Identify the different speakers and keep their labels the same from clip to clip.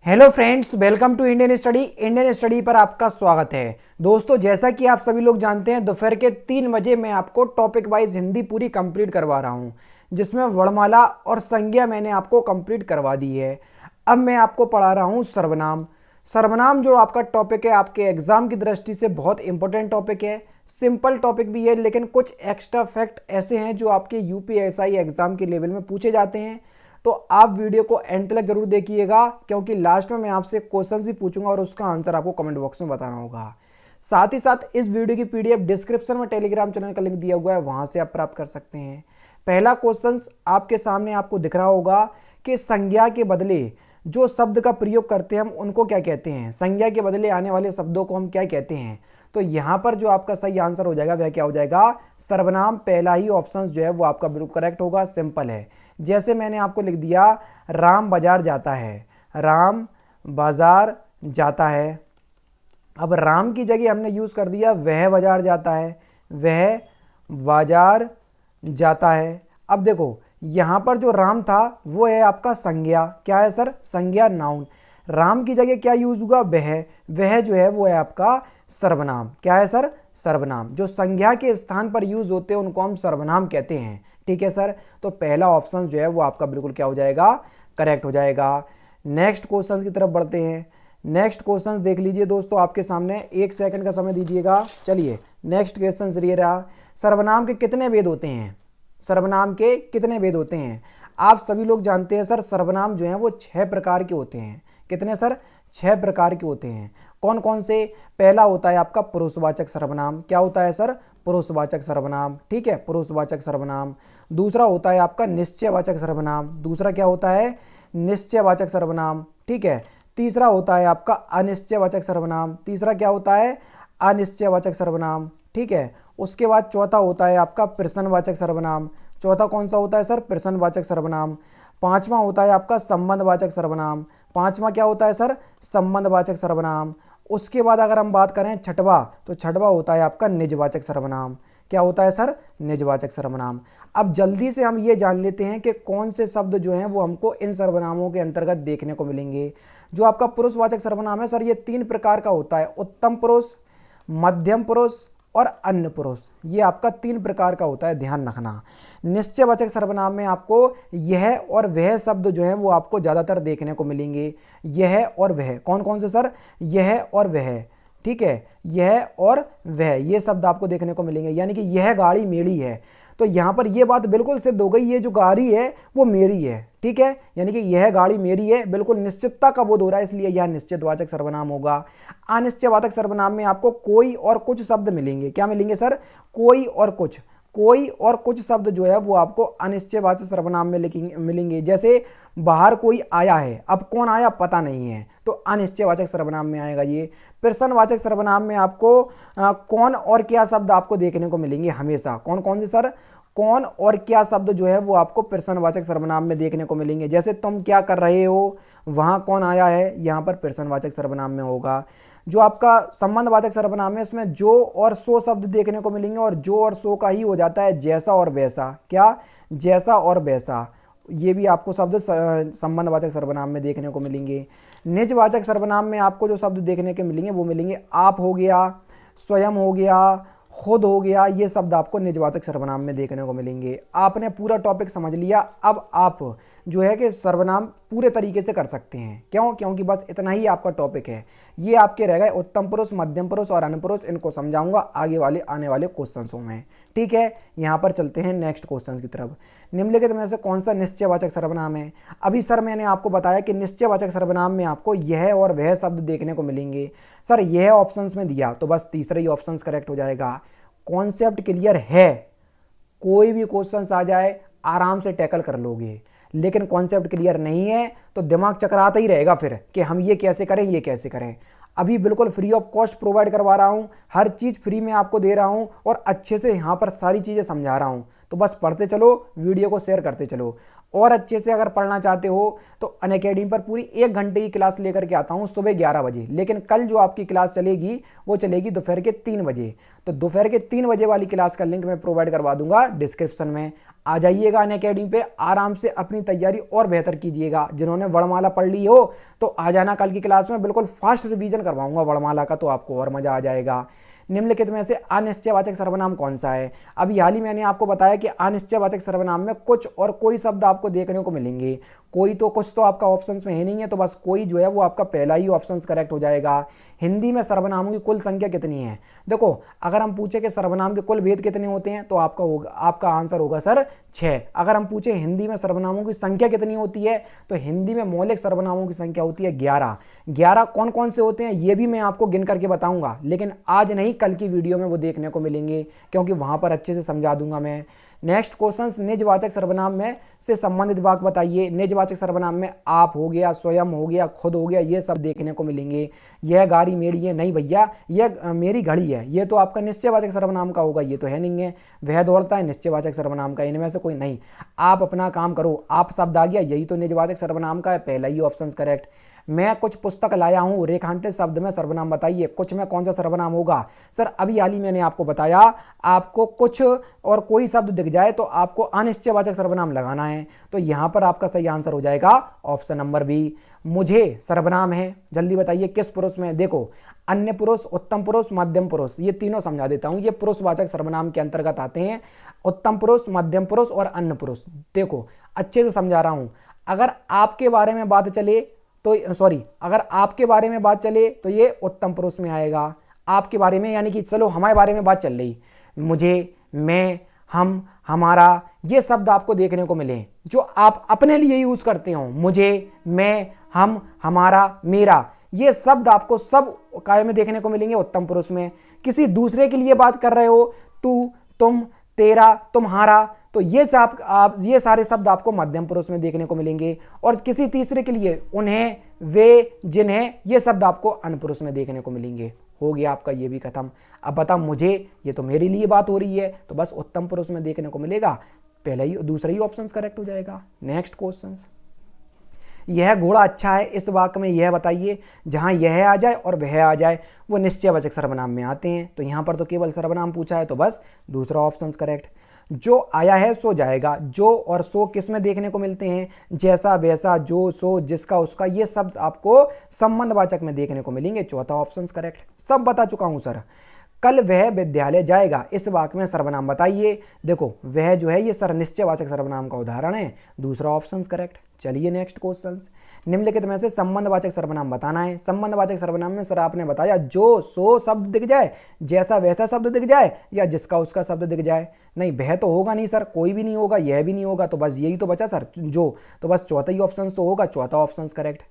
Speaker 1: Hello friends, welcome to Indian study पर आपका स्वागत है। दोस्तों, जैसा कि आप सभी लोग जानते हैं, दोपहर के 3 बजे मैं आपको टॉपिक वाइज हिंदी पूरी कंप्लीट करवा रहा हूं, जिसमें वर्णमाला और संज्ञा मैंने आपको कंप्लीट करवा दी है। अब मैं आपको पढ़ा रहा हूं सर्वनाम। सर्वनाम जो आपका टॉपिक है, आपके एग्जाम की दृष्टि से बहुत इंपॉर्टेंट टॉपिक है। सिंपल टॉपिक भी है, लेकिन कुछ एक्स्ट्रा फैक्ट ऐसे हैं जो आपके यूपीएसआई एग्जाम के लेवल में पूछे जाते हैं। तो आप वीडियो को एंड तक जरूर देखिएगा, क्योंकि लास्ट में मैं आपसे क्वेश्चन ही पूछूंगा और उसका आंसर आपको कमेंट बॉक्स में बताना होगा। साथ ही साथ इस वीडियो की पीडीएफ डिस्क्रिप्शन में टेलीग्राम चैनल का लिंक दिया हुआ है, वहां से आप प्राप्त कर सकते हैं। पहला क्वेश्चन आपके सामने आपको दिख रहा होगा कि संज्ञा के बदले जो शब्द का प्रयोग करते हैं हम उनको क्या कहते हैं। संज्ञा के बदले आने वाले शब्दों को हम क्या कहते हैं। तो यहां पर जो आपका सही आंसर हो जाएगा वह क्या हो जाएगा, सर्वनाम। पहला ही ऑप्शन जो है वो आपका बिल्कुल करेक्ट होगा। सिंपल है। जैसे मैंने आपको लिख दिया, राम बाजार जाता है। राम बाजार जाता है। अब राम की जगह हमने यूज कर दिया वह बाजार जाता है। वह बाजार जाता है। अब देखो, यहां पर जो राम था वो है आपका संज्ञा। क्या है सर? संज्ञा, नाउन। राम की जगह क्या यूज हुआ? वह। वह जो है वो है आपका सर्वनाम। क्या है सर? सर्वनाम। जो संज्ञा के स्थान पर यूज होते हैं उनको हम सर्वनाम कहते हैं। ठीक है सर। तो पहला ऑप्शन जो है वो आपका बिल्कुल क्या हो जाएगा, करेक्ट हो जाएगा। नेक्स्ट क्वेश्चन की तरफ बढ़ते हैं। नेक्स्ट क्वेश्चन देख लीजिए दोस्तों, आपके सामने 1 सेकंड का समय दीजिएगा। चलिए, नेक्स्ट क्वेश्चन ये रहा, सर्वनाम के कितने भेद होते हैं? सर्वनाम के कितने भेद होते हैं? आप सभी लोग जानते हैं सर, सर्वनाम जो हैं वो 6 प्रकार के होते हैं। कितने सर? 6 प्रकार के होते हैं। कौन कौन से? पहला होता है आपका पुरुषवाचक सर्वनाम। क्या होता है सर? पुरुषवाचक सर्वनाम। ठीक है, पुरुषवाचक सर्वनाम। दूसरा होता है आपका निश्चयवाचक सर्वनाम। दूसरा क्या होता है? निश्चयवाचक सर्वनाम। ठीक है। तीसरा होता है आपका अनिश्चयवाचक सर्वनाम। तीसरा क्या होता है? अनिश्चयवाचक सर्वनाम। ठीक है। उसके बाद चौथा होता है आपका प्रश्नवाचक सर्वनाम। चौथा कौन सा होता है सर? प्रश्नवाचक सर्वनाम। पांचवा होता है आपका संबंधवाचक सर्वनाम। पांचवा क्या होता है सर? संबंधवाचक सर्वनाम। उसके बाद अगर हम बात करें छठवा, तो छठवा होता है आपका निजवाचक सर्वनाम। क्या होता है सर? निजवाचक सर्वनाम। अब जल्दी से हम ये जान लेते हैं कि कौन से शब्द जो हैं वो हमको इन सर्वनामों के अंतर्गत देखने को मिलेंगे। जो आपका पुरुषवाचक सर्वनाम है सर, ये 3 प्रकार का होता है, उत्तम पुरुष, मध्यम पुरुष और अन्य पुरुष। ये आपका 3 प्रकार का होता है, ध्यान रखना। निश्चयवाचक सर्वनाम में आपको यह और वह शब्द जो है वो आपको ज़्यादातर देखने को मिलेंगे। यह और वह, कौन कौन से सर? यह और वह। ठीक है, यह और वह, ये शब्द आपको देखने को मिलेंगे। यानी कि यह गाड़ी मेरी है, तो यहाँ पर यह बात बिल्कुल सिद्ध हो गई, ये जो गाड़ी है वो मेरी है। ठीक है, यानी कि यह गाड़ी मेरी है, बिल्कुल निश्चितता का बोध हो रहा है, इसलिए यह निश्चितवाचक सर्वनाम होगा। अनिश्चयवाचक सर्वनाम में आपको कोई और कुछ शब्द मिलेंगे। क्या मिलेंगे सर? कोई और कुछ। कोई और कुछ शब्द जो है वो आपको अनिश्चयवाचक सर्वनाम में मिलेंगे। जैसे बाहर कोई आया है, अब कौन आया पता नहीं है, तो अनिश्चयवाचक सर्वनाम में आएगा ये। प्रश्नवाचक सर्वनाम में आपको कौन और क्या शब्द आपको देखने को मिलेंगे हमेशा। कौन कौन से सर? कौन और क्या शब्द जो है वो आपको प्रश्नवाचक सर्वनाम में देखने को मिलेंगे। जैसे तुम क्या कर रहे हो, वहां कौन आया है, यहाँ पर प्रश्नवाचक सर्वनाम में होगा। जो आपका संबंधवाचक सर्वनाम है उसमें जो और सो शब्द देखने को मिलेंगे, और जो और सो का ही हो जाता है जैसा और वैसा। क्या? जैसा और वैसा। ये भी आपको शब्द संबंधवाचक सर्वनाम में देखने को मिलेंगे। निजवाचक सर्वनाम में आपको जो शब्द देखने के मिलेंगे वो मिलेंगे आप हो गया, स्वयं हो गया, खुद हो गया, ये शब्द आपको निजवाचक सर्वनाम में देखने को मिलेंगे। आपने पूरा टॉपिक समझ लिया। अब आप जो है कि सर्वनाम पूरे तरीके से कर सकते हैं। क्यों? क्योंकि बस इतना ही आपका टॉपिक है। ये आपके रह गए उत्तम पुरुष, मध्यम पुरुष और अन्य पुरुष। इनको समझाऊंगा आगे वाले आने वाले क्वेश्चंसों में। ठीक है, यहाँ पर चलते हैं नेक्स्ट क्वेश्चन की तरफ। निम्नलिखित में से कौन सा निश्चयवाचक सर्वनाम है? अभी सर मैंने आपको बताया कि निश्चयवाचक सर्वनाम में आपको यह और वह शब्द देखने को मिलेंगे। सर यह ऑप्शंस में दिया तो बस तीसरा ही ऑप्शन करेक्ट हो जाएगा। कॉन्सेप्ट क्लियर है, कोई भी क्वेश्चन आ जाए आराम से टैकल कर लोगे। लेकिन कॉन्सेप्ट क्लियर नहीं है तो दिमाग चकराता ही रहेगा फिर कि हम ये कैसे करें, ये कैसे करें। अभी बिल्कुल फ्री ऑफ कॉस्ट प्रोवाइड करवा रहा हूँ, हर चीज़ फ्री में आपको दे रहा हूँ और अच्छे से यहाँ पर सारी चीज़ें समझा रहा हूँ। तो बस पढ़ते चलो, वीडियो को शेयर करते चलो। और अच्छे से अगर पढ़ना चाहते हो तो अनअकैडमी पर पूरी 1 घंटे की क्लास लेकर के आता हूँ सुबह 11 बजे। लेकिन कल जो आपकी क्लास चलेगी वो चलेगी दोपहर के 3 बजे। तो दोपहर के 3 बजे वाली क्लास का लिंक मैं प्रोवाइड करवा दूंगा डिस्क्रिप्शन में। आ जाइएगा अनअकैडमी पे, आराम से अपनी तैयारी और बेहतर कीजिएगा। जिन्होंने वर्णमाला पढ़ ली हो तो आ जाना कल की क्लास में, बिल्कुल फास्ट रिवीजन करवाऊंगा वर्णमाला का, तो आपको और मजा आ जाएगा। निम्नलिखित में से अनिश्चयवाचक सर्वनाम कौन सा है? अभी हाल ही मैंने आपको बताया कि अनिश्चयवाचक सर्वनाम में कुछ और कोई शब्द आपको देखने को मिलेंगे। कोई तो कुछ तो आपका ऑप्शंस में है नहीं है, तो बस कोई जो है वो आपका पहला ही ऑप्शंस करेक्ट हो जाएगा। हिंदी में सर्वनामों की कुल संख्या कितनी है? देखो, अगर हम पूछे कि सर्वनाम के कुल भेद कितने होते हैं तो आपका आंसर होगा सर 6। अगर हम पूछे हिंदी में सर्वनामों की संख्या कितनी होती है तो हिंदी में मौलिक सर्वनामों की संख्या होती है 11। 11 कौन कौन से होते हैं ये भी मैं आपको गिन करके बताऊंगा, लेकिन आज नहीं, कल की वीडियो में वो देखने को मिलेंगे, क्योंकि वहां पर अच्छे से समझा दूंगा मैं। नेक्स्ट क्वेश्चन, निजवाचक सर्वनाम में से संबंधित वाक्य बताइए। निजवाचक सर्वनाम में आप हो गया, स्वयं हो गया, खुद हो गया, ये सब देखने को मिलेंगे। यह गाड़ी मेरी है, नहीं भैया यह मेरी घड़ी है, ये तो आपका निश्चयवाचक सर्वनाम का होगा, ये तो है नहीं है। वह दौड़ता है, निश्चयवाचक सर्वनाम का, इनमें से कोई नहीं। आप अपना काम करो, आप शब्द आ गया, यही तो निजवाचक सर्वनाम का है, पहला ही ऑप्शन करेक्ट। मैं कुछ पुस्तक लाया हूं, रेखांकित शब्द में सर्वनाम बताइए। कुछ में कौन सा सर्वनाम होगा? सर अभी हाल ही मैंने आपको बताया, आपको कुछ और कोई शब्द दिख जाए तो आपको अनिश्चयवाचक सर्वनाम लगाना है। तो यहां पर आपका सही आंसर हो जाएगा ऑप्शन नंबर बी। मुझे सर्वनाम है, जल्दी बताइए किस पुरुष में? देखो, अन्य पुरुष, उत्तम पुरुष, मध्यम पुरुष, ये तीनों समझा देता हूं, ये पुरुषवाचक सर्वनाम के अंतर्गत आते हैं। उत्तम पुरुष, मध्यम पुरुष और अन्य पुरुष। देखो अच्छे से समझा रहा हूं। अगर आपके बारे में बात चले तो अगर आपके बारे में बात चले तो ये उत्तम पुरुष में आएगा। आपके बारे में यानी कि चलो हमारे बारे में बात चल रही, मुझे, मैं, हम, हमारा, ये शब्द आपको देखने को मिले जो आप अपने लिए यूज करते हो। मुझे, मैं, हम, हमारा, मेरा, ये शब्द आपको सब काय में देखने को मिलेंगे उत्तम पुरुष में। किसी दूसरे के लिए बात कर रहे हो, तू, तुम, तेरा, तुम्हारा, तो ये ये सारे शब्द आपको मध्यम पुरुष में देखने को मिलेंगे। और किसी तीसरे के लिए उन्हें, वे, जिन्हें, ये शब्द आपको अन्य पुरुष में देखने को मिलेंगे। हो गया आपका ये भी खत्म। अब बता, मुझे, ये तो मेरे लिए बात हो रही है, तो बस उत्तम पुरुष में देखने को मिलेगा, पहला ही दूसरा ही ऑप्शन करेक्ट हो जाएगा। नेक्स्ट क्वेश्चन, यह घोड़ा अच्छा है, इस वाक्य में यह बताइए। जहां यह आ जाए और वह आ जाए वो निश्चयवाचक सर्वनाम में आते हैं। तो यहां पर तो केवल सर्वनाम पूछा है, तो बस दूसरा ऑप्शन करेक्ट। जो आया है सो जाएगा, जो और सो किस में देखने को मिलते हैं? जैसा, वैसा, जो, सो, जिसका, उसका, ये शब्द आपको संबंधवाचक में देखने को मिलेंगे, चौथा ऑप्शन करेक्ट। सब बता चुका हूं सर। कल वह विद्यालय जाएगा, इस वाक्य में सर्वनाम बताइए। देखो वह जो है ये सर निश्चयवाचक सर्वनाम का उदाहरण है, दूसरा ऑप्शन करेक्ट। चलिए नेक्स्ट क्वेश्चन, निम्नलिखित में से संबंधवाचक सर्वनाम बताना है। संबंधवाचक सर्वनाम में सर आपने बताया जो, सो शब्द दिख जाए, जैसा वैसा शब्द दिख जाए, या जिसका उसका शब्द दिख जाए। नहीं, वह तो होगा नहीं सर, कोई भी नहीं होगा, यह भी नहीं होगा, तो बस यही तो बचा सर जो, तो बस चौथा ही ऑप्शन तो होगा, चौथा ऑप्शन करेक्ट।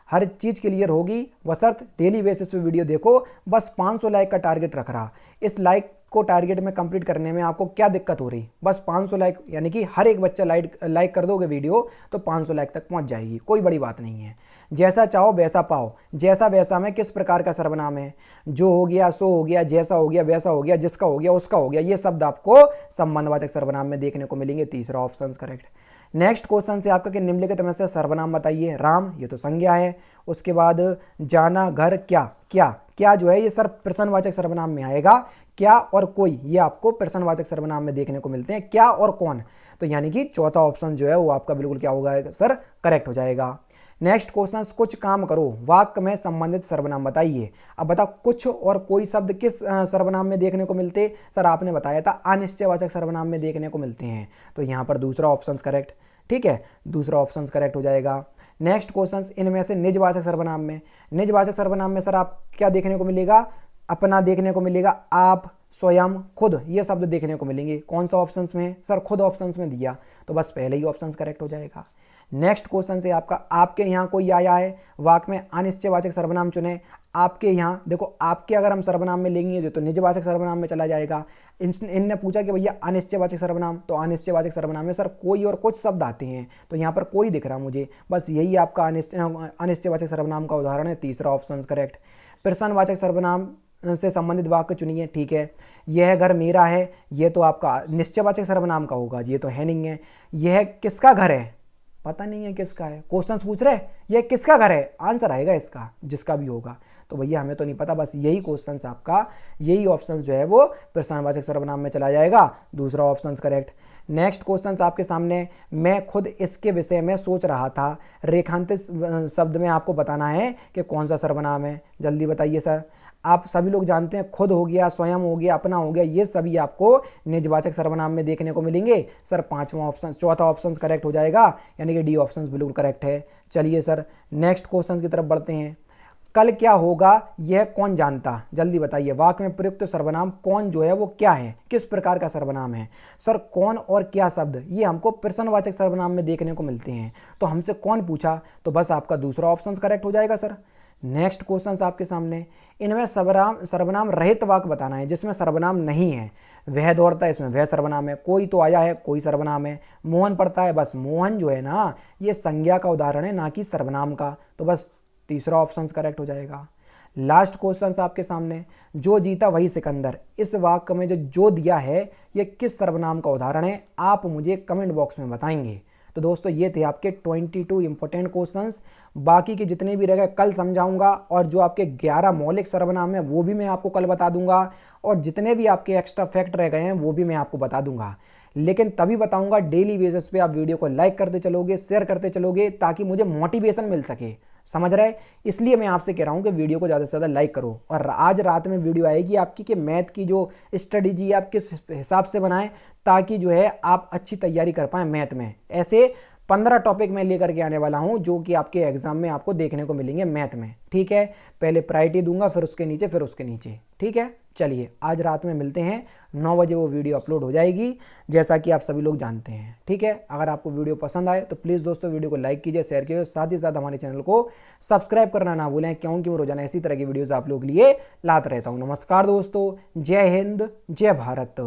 Speaker 1: हर चीज़ क्लियर होगी बशर्त डेली बेसिस पे वीडियो देखो। बस 500 लाइक का टारगेट रख रहा, इस लाइक को टारगेट में कंप्लीट करने में आपको क्या दिक्कत हो रही? बस 500 लाइक, यानी कि हर एक बच्चा लाइक कर दोगे वीडियो तो 500 लाइक तक पहुंच जाएगी, कोई बड़ी बात नहीं है। जैसा चाहो वैसा पाओ, जैसा वैसा में किस प्रकार का सर्वनाम है? जो हो गया, सो हो गया, जैसा हो गया, वैसा हो गया, जिसका हो गया, उसका हो गया, ये शब्द आपको संबंधवाचक सर्वनाम में देखने को मिलेंगे, तीसरा ऑप्शन करेक्ट। नेक्स्ट क्वेश्चन से आपका कि निम्नलिखित में से सर्वनाम बताइए। राम, ये तो संज्ञा है। उसके बाद जाना, घर, क्या, क्या, क्या जो है ये सर प्रश्नवाचक सर्वनाम में आएगा। क्या और कोई, ये आपको प्रश्नवाचक सर्वनाम में देखने को मिलते हैं। क्या और कौन, तो यानी कि चौथा ऑप्शन जो है वो आपका बिल्कुल क्या होगा सर, करेक्ट हो जाएगा। नेक्स्ट क्वेश्चन, कुछ काम करो, वाक्य में संबंधित सर्वनाम बताइए। अब बता, कुछ और कोई शब्द किस सर्वनाम में देखने को मिलते? सर आपने बताया था अनिश्चयवाचक सर्वनाम में देखने को मिलते हैं, तो यहाँ पर दूसरा ऑप्शन करेक्ट। ठीक है, दूसरा ऑप्शन करेक्ट हो जाएगा। नेक्स्ट क्वेश्चन, इनमें से निजवाचक सर्वनाम में, निजवाचक सर्वनाम में सर आप क्या देखने को मिलेगा? अपना देखने को मिलेगा, आप, स्वयं, खुद, ये शब्द देखने को मिलेंगे। कौन सा ऑप्शन में? सर खुद ऑप्शन में दिया, तो बस पहले ही ऑप्शन करेक्ट हो जाएगा। नेक्स्ट क्वेश्चन से आपका, आपके यहाँ कोई आया है, वाक्य में अनिश्चयवाचक सर्वनाम चुने। आपके यहाँ देखो, आपके अगर हम सर्वनाम में लेंगे जो तो निजवाचक सर्वनाम में चला जाएगा। इनने पूछा कि भैया अनिश्चयवाचक सर्वनाम, तो अनिश्चयवाचक सर्वनाम में सर कोई और कुछ शब्द आते हैं, तो यहाँ पर कोई दिख रहा मुझे, बस यही आपका अनिश्चयवाचक सर्वनाम का उदाहरण है, तीसरा ऑप्शन करेक्ट। प्रश्नवाचक सर्वनाम से संबंधित वाक्य चुनिए। ठीक है, यह घर मेरा है, ये तो आपका निश्चयवाचक सर्वनाम का होगा, ये तो है नहीं है। यह किसका घर है? पता नहीं है किसका है, क्वेश्चंस पूछ रहे ये किसका घर है, आंसर आएगा इसका जिसका भी होगा। तो भैया हमें तो नहीं पता, बस यही क्वेश्चंस आपका, यही ऑप्शन जो है वो प्रश्नवाचक सर्वनाम में चला जाएगा, दूसरा ऑप्शन करेक्ट। नेक्स्ट क्वेश्चन आपके सामने, मैं खुद इसके विषय में सोच रहा था, रेखांकित शब्द में आपको बताना है कि कौन सा सर्वनाम है, जल्दी बताइए सर। आप सभी लोग जानते हैं खुद हो गया, स्वयं हो गया, अपना हो गया, ये सभी आपको निजवाचक सर्वनाम में देखने को मिलेंगे। सर पांचवा ऑप्शन, चौथा ऑप्शन करेक्ट हो जाएगा, यानी कि डी ऑप्शन बिल्कुल करेक्ट है। चलिए सर नेक्स्ट क्वेश्चन की तरफ बढ़ते हैं। कल क्या होगा यह कौन जानता, जल्दी बताइए। वाक्य में प्रयुक्त सर्वनाम कौन जो है वो क्या है, किस प्रकार का सर्वनाम है। सर कौन और क्या शब्द ये हमको प्रश्नवाचक सर्वनाम में देखने को मिलते हैं, तो हमसे कौन पूछा, तो बस आपका दूसरा ऑप्शन करेक्ट हो जाएगा सर। नेक्स्ट क्वेश्चन आपके सामने, इनमें सर्वनाम रहित वाक्य बताना है जिसमें सर्वनाम नहीं है। वह दौड़ता है, इसमें वह सर्वनाम है। कोई तो आया है, कोई सर्वनाम है। मोहन पढ़ता है, बस मोहन जो है ना ये संज्ञा का उदाहरण है, ना कि सर्वनाम का, तो बस तीसरा ऑप्शन करेक्ट हो जाएगा। लास्ट क्वेश्चन आपके सामने, जो जीता वही सिकंदर, इस वाक्य में जो दिया है ये किस सर्वनाम का उदाहरण है, आप मुझे कमेंट बॉक्स में बताएंगे। तो दोस्तों ये थे आपके 22 इंपॉर्टेंट क्वेश्चंस। बाकी के जितने भी रह गए कल समझाऊंगा, और जो आपके 11 मौलिक सर्वनाम है वो भी मैं आपको कल बता दूंगा, और जितने भी आपके एक्स्ट्रा फैक्ट रह गए हैं वो भी मैं आपको बता दूंगा। लेकिन तभी बताऊंगा डेली बेसिस पे आप वीडियो को लाइक करते चलोगे, शेयर करते चलोगे, ताकि मुझे मोटिवेशन मिल सके, समझ रहे। इसलिए मैं आपसे कह रहा हूं कि वीडियो को ज़्यादा से ज़्यादा लाइक करो। और आज रात में वीडियो आएगी आपकी कि मैथ की जो स्ट्रेटेजी आप किस हिसाब से बनाएं, ताकि जो है आप अच्छी तैयारी कर पाएँ मैथ में। ऐसे 15 टॉपिक मैं लेकर के आने वाला हूं जो कि आपके एग्जाम में आपको देखने को मिलेंगे मैथ में, ठीक है। पहले प्रायोरिटी दूंगा, फिर उसके नीचे, फिर उसके नीचे, ठीक है। चलिए आज रात में मिलते हैं, 9 बजे वो वीडियो अपलोड हो जाएगी, जैसा कि आप सभी लोग जानते हैं, ठीक है। अगर आपको वीडियो पसंद आए तो प्लीज़ दोस्तों वीडियो को लाइक कीजिए, शेयर कीजिए, साथ ही साथ हमारे चैनल को सब्सक्राइब करना ना भूलें, क्योंकि मैं रोजाना इसी तरह की वीडियोज़ आप लोग के लिए लाता रहता हूँ। नमस्कार दोस्तों, जय हिंद, जय भारत।